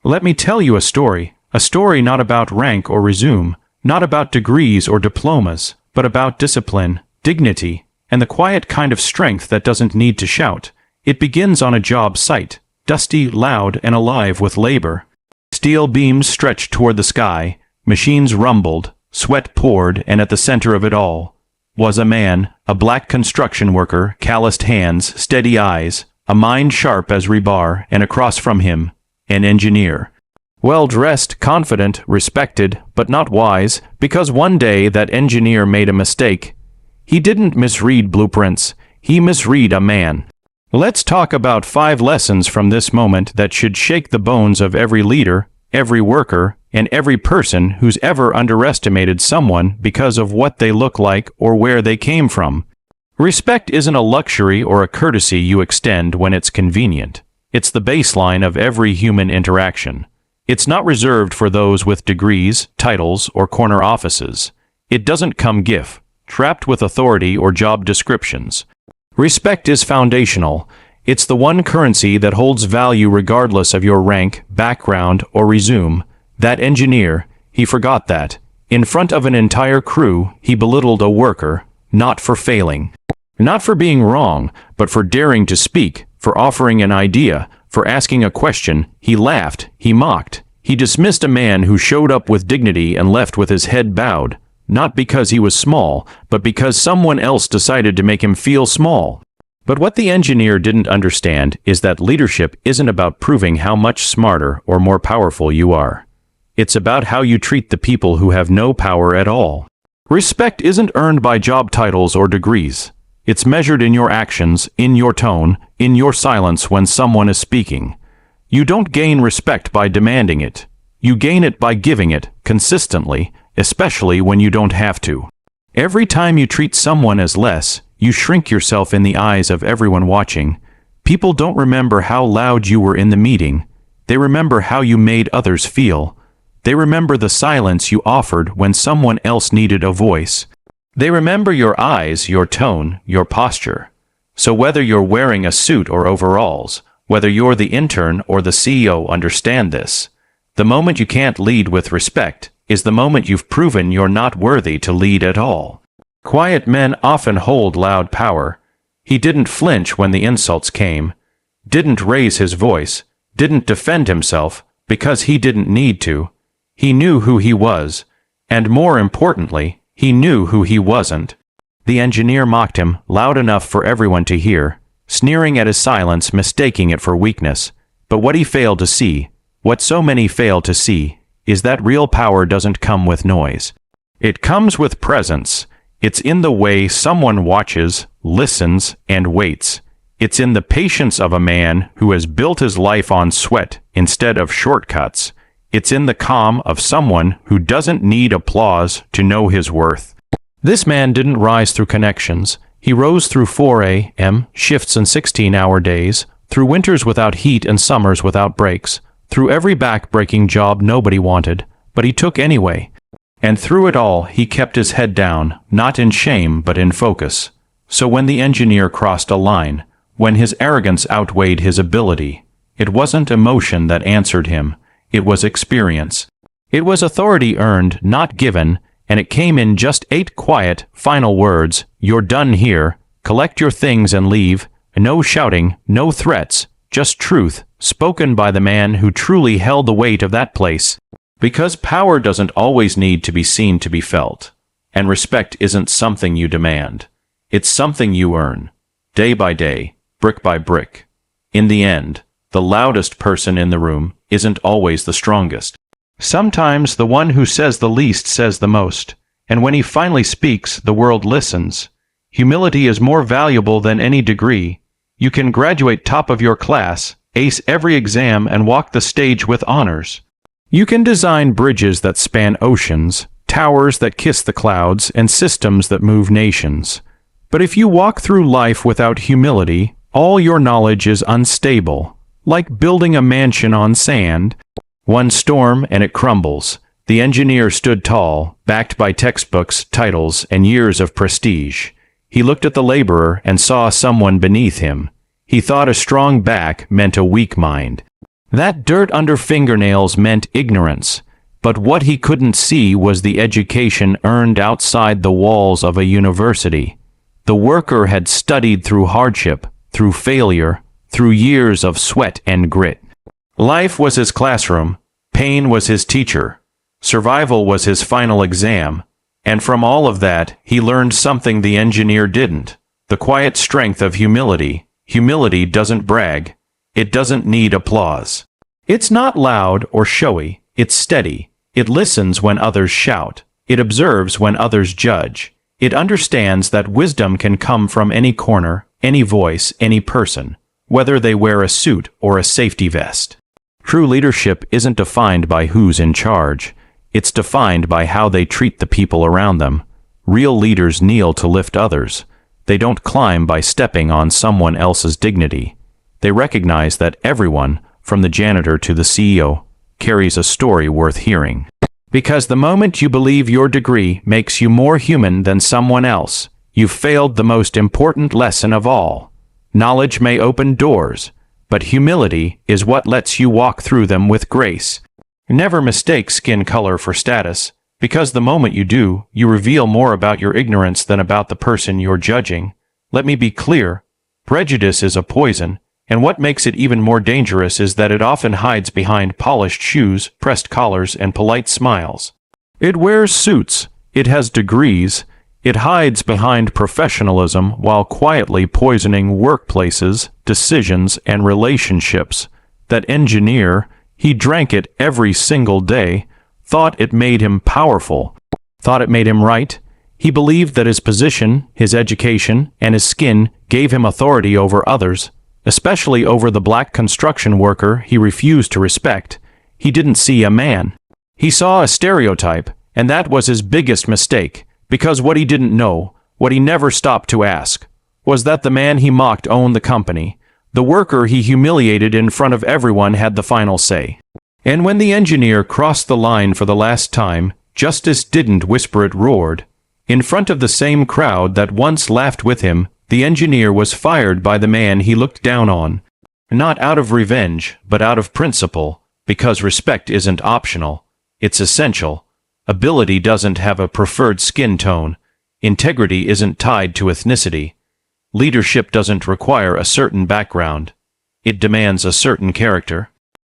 Let me tell you a story not about rank or resume, not about degrees or diplomas, but about discipline, dignity, and the quiet kind of strength that doesn't need to shout. It begins on a job site, dusty, loud, and alive with labor. Steel beams stretched toward the sky, machines rumbled, sweat poured, and at the center of it all was a man, a black construction worker, calloused hands, steady eyes, a mind sharp as rebar, and across from him, an engineer. Well-dressed, confident, respected, but not wise, because one day that engineer made a mistake. He didn't misread blueprints, he misread a man. Let's talk about 5 lessons from this moment that should shake the bones of every leader, every worker, and every person who's ever underestimated someone because of what they look like or where they came from. Respect isn't a luxury or a courtesy you extend when it's convenient. It's the baseline of every human interaction. It's not reserved for those with degrees, titles, or corner offices. It doesn't come gift, trapped with authority or job descriptions. Respect is foundational. It's the one currency that holds value regardless of your rank, background, or resume. That engineer, he forgot that. In front of an entire crew, he belittled a worker, not for failing. Not for being wrong, but for daring to speak, for offering an idea, for asking a question. He laughed, he mocked. He dismissed a man who showed up with dignity and left with his head bowed, not because he was small, but because someone else decided to make him feel small. But what the engineer didn't understand is that leadership isn't about proving how much smarter or more powerful you are. It's about how you treat the people who have no power at all. Respect isn't earned by job titles or degrees. It's measured in your actions, in your tone, in your silence when someone is speaking. You don't gain respect by demanding it. You gain it by giving it, consistently, especially when you don't have to. Every time you treat someone as less, you shrink yourself in the eyes of everyone watching. People don't remember how loud you were in the meeting. They remember how you made others feel. They remember the silence you offered when someone else needed a voice. They remember your eyes, your tone, your posture. So whether you're wearing a suit or overalls, whether you're the intern or the CEO, understand this. The moment you can't lead with respect is the moment you've proven you're not worthy to lead at all. Quiet men often hold loud power. He didn't flinch when the insults came, didn't raise his voice, didn't defend himself, because he didn't need to. He knew who he was, and more importantly, he knew who he wasn't. The engineer mocked him, loud enough for everyone to hear, sneering at his silence, mistaking it for weakness. But what he failed to see, what so many fail to see, is that real power doesn't come with noise. It comes with presence. It's in the way someone watches, listens, and waits. It's in the patience of a man who has built his life on sweat instead of shortcuts. It's in the calm of someone who doesn't need applause to know his worth. This man didn't rise through connections. He rose through 4 a.m. shifts and 16-hour days, through winters without heat and summers without breaks, through every back-breaking job nobody wanted, but he took anyway. And through it all, he kept his head down, not in shame but in focus. So when the engineer crossed a line, when his arrogance outweighed his ability, it wasn't emotion that answered him. It was experience. It was authority earned, not given, and it came in just 8 quiet, final words. You're done here. Collect your things and leave. No shouting, no threats, just truth, spoken by the man who truly held the weight of that place. Because power doesn't always need to be seen to be felt. And respect isn't something you demand. It's something you earn, day by day, brick by brick. In the end, the loudest person in the room isn't always the strongest. Sometimes the one who says the least says the most, and when he finally speaks, the world listens. Humility is more valuable than any degree. You can graduate top of your class, ace every exam, and walk the stage with honors. You can design bridges that span oceans, towers that kiss the clouds, and systems that move nations. But if you walk through life without humility, all your knowledge is unstable. Like building a mansion on sand. One storm and it crumbles. The engineer stood tall, backed by textbooks, titles, and years of prestige. He looked at the laborer and saw someone beneath him. He thought a strong back meant a weak mind. That dirt under fingernails meant ignorance, but what he couldn't see was the education earned outside the walls of a university. The worker had studied through hardship, through failure, through years of sweat and grit. Life was his classroom, pain was his teacher, survival was his final exam, and from all of that he learned something the engineer didn't: the quiet strength of humility. Humility doesn't brag. It doesn't need applause. It's not loud or showy, it's steady. It listens when others shout. It observes when others judge. It understands that wisdom can come from any corner, any voice, any person, whether they wear a suit or a safety vest. True leadership isn't defined by who's in charge. It's defined by how they treat the people around them. Real leaders kneel to lift others. They don't climb by stepping on someone else's dignity. They recognize that everyone, from the janitor to the CEO, carries a story worth hearing. Because the moment you believe your degree makes you more human than someone else, you've failed the most important lesson of all. Knowledge may open doors, but humility is what lets you walk through them with grace. Never mistake skin color for status, because the moment you do, you reveal more about your ignorance than about the person you're judging. Let me be clear, prejudice is a poison, and what makes it even more dangerous is that it often hides behind polished shoes, pressed collars, and polite smiles. It wears suits, it has degrees, it hides behind professionalism while quietly poisoning workplaces, decisions, and relationships. That engineer, he drank it every single day, thought it made him powerful, thought it made him right. He believed that his position, his education, and his skin gave him authority over others, especially over the black construction worker he refused to respect. He didn't see a man. He saw a stereotype, and that was his biggest mistake, because what he didn't know, what he never stopped to ask, was that the man he mocked owned the company. The worker he humiliated in front of everyone had the final say. And when the engineer crossed the line for the last time, justice didn't whisper, it roared. In front of the same crowd that once laughed with him, the engineer was fired by the man he looked down on. Not out of revenge, but out of principle, because respect isn't optional. It's essential. Ability doesn't have a preferred skin tone. Integrity isn't tied to ethnicity. Leadership doesn't require a certain background. It demands a certain character.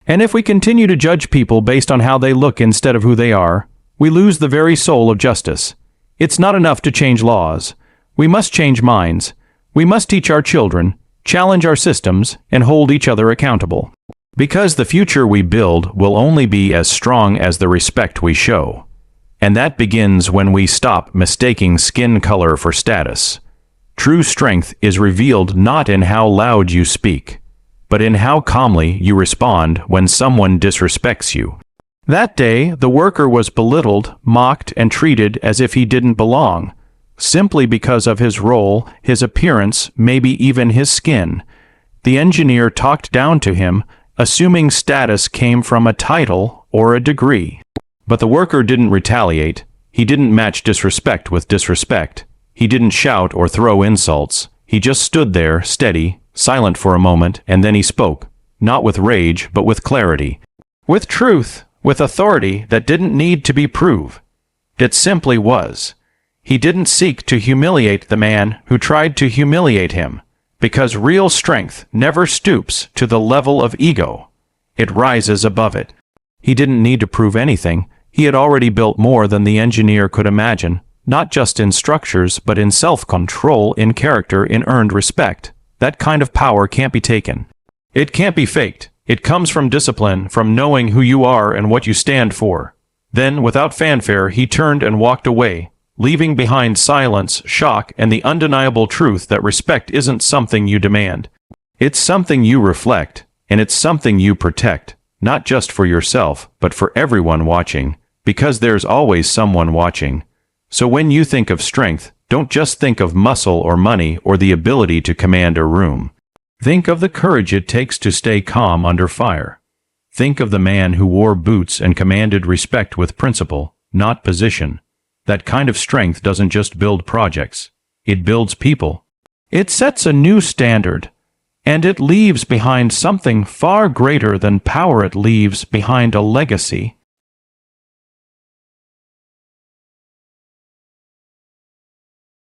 And if we continue to judge people based on how they look instead of who they are, we lose the very soul of justice. It's not enough to change laws. We must change minds. We must teach our children, challenge our systems, and hold each other accountable. Because the future we build will only be as strong as the respect we show. And that begins when we stop mistaking skin color for status. True strength is revealed not in how loud you speak, but in how calmly you respond when someone disrespects you. That day, the worker was belittled, mocked, and treated as if he didn't belong, simply because of his role, his appearance, maybe even his skin. The engineer talked down to him, assuming status came from a title or a degree. But the worker didn't retaliate. He didn't match disrespect with disrespect. He didn't shout or throw insults. He just stood there, steady, silent for a moment, and then he spoke, not with rage, but with clarity, with truth, with authority that didn't need to be proved. It simply was. He didn't seek to humiliate the man who tried to humiliate him, because real strength never stoops to the level of ego. It rises above it. He didn't need to prove anything. He had already built more than the engineer could imagine, not just in structures, but in self-control, in character, in earned respect. That kind of power can't be taken. It can't be faked. It comes from discipline, from knowing who you are and what you stand for. Then, without fanfare, he turned and walked away, leaving behind silence, shock, and the undeniable truth that respect isn't something you demand. It's something you reflect, and it's something you protect, not just for yourself, but for everyone watching, because there's always someone watching. So when you think of strength, don't just think of muscle or money or the ability to command a room. Think of the courage it takes to stay calm under fire. Think of the man who wore boots and commanded respect with principle, not position. That kind of strength doesn't just build projects. It builds people. It sets a new standard. And it leaves behind something far greater than power. It leaves behind a legacy,